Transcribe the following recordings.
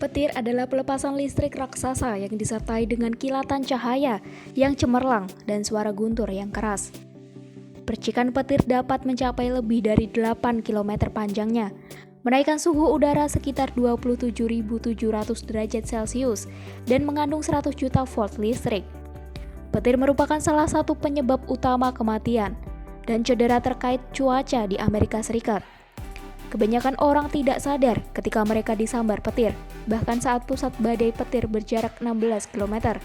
Petir adalah pelepasan listrik raksasa yang disertai dengan kilatan cahaya yang cemerlang dan suara guntur yang keras. Percikan petir dapat mencapai lebih dari 8 km panjangnya, menaikkan suhu udara sekitar 27.700 derajat Celcius dan mengandung 100 juta volt listrik. Petir merupakan salah satu penyebab utama kematian dan cedera terkait cuaca di Amerika Serikat. Kebanyakan orang tidak sadar ketika mereka disambar petir, bahkan saat pusat badai petir berjarak 16 km.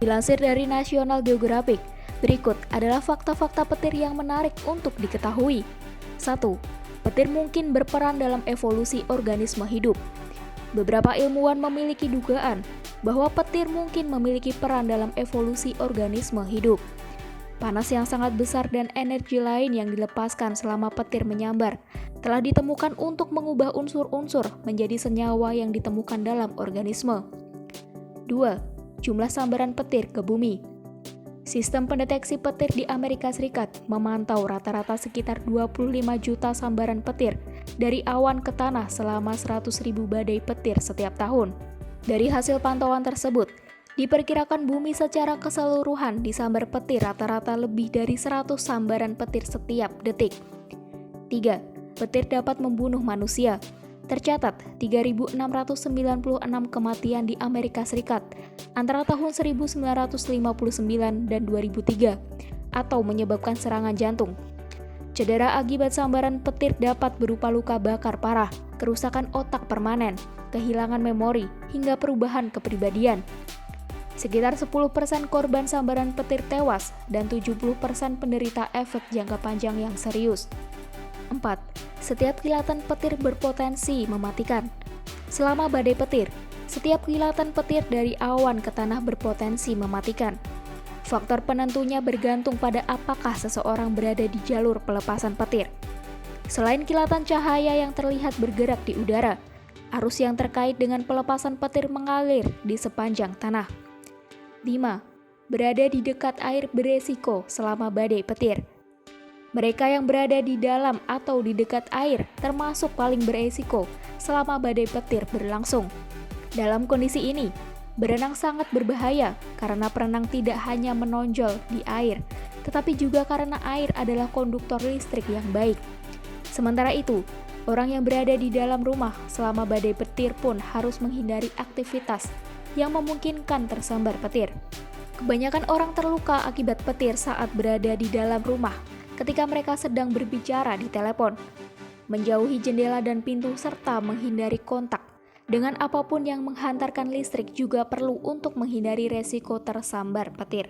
Dilansir dari National Geographic, berikut adalah fakta-fakta petir yang menarik untuk diketahui. 1. Petir mungkin berperan dalam evolusi organisme hidup. Beberapa ilmuwan memiliki dugaan bahwa petir mungkin memiliki peran dalam evolusi organisme hidup. Panas yang sangat besar dan energi lain yang dilepaskan selama petir menyambar telah ditemukan untuk mengubah unsur-unsur menjadi senyawa yang ditemukan dalam organisme. 2. Jumlah sambaran petir ke bumi. Sistem pendeteksi petir di Amerika Serikat memantau rata-rata sekitar 25 juta sambaran petir dari awan ke tanah selama 100.000 badai petir setiap tahun. Dari hasil pantauan tersebut, diperkirakan bumi secara keseluruhan disambar petir rata-rata lebih dari 100 sambaran petir setiap detik. 3. Petir dapat membunuh manusia. Tercatat 3.696 kematian di Amerika Serikat antara tahun 1959 dan 2003 atau menyebabkan serangan jantung. Cedera akibat sambaran petir dapat berupa luka bakar parah, kerusakan otak permanen, kehilangan memori, hingga perubahan kepribadian. Sekitar 10% korban sambaran petir tewas dan 70% penderita efek jangka panjang yang serius. 4. Setiap kilatan petir berpotensi mematikan. Selama badai petir, setiap kilatan petir dari awan ke tanah berpotensi mematikan. Faktor penentunya bergantung pada apakah seseorang berada di jalur pelepasan petir. Selain kilatan cahaya yang terlihat bergerak di udara, arus yang terkait dengan pelepasan petir mengalir di sepanjang tanah. 5. Berada di dekat air beresiko selama badai petir. Mereka yang berada di dalam atau di dekat air termasuk paling beresiko selama badai petir berlangsung. Dalam kondisi ini, berenang sangat berbahaya karena perenang tidak hanya menonjol di air, tetapi juga karena air adalah konduktor listrik yang baik. Sementara itu, orang yang berada di dalam rumah selama badai petir pun harus menghindari aktivitas yang memungkinkan tersambar petir. Kebanyakan orang terluka akibat petir saat berada di dalam rumah ketika mereka sedang berbicara di telepon, menjauhi jendela dan pintu serta menghindari kontak dengan apapun yang menghantarkan listrik juga perlu untuk menghindari resiko tersambar petir.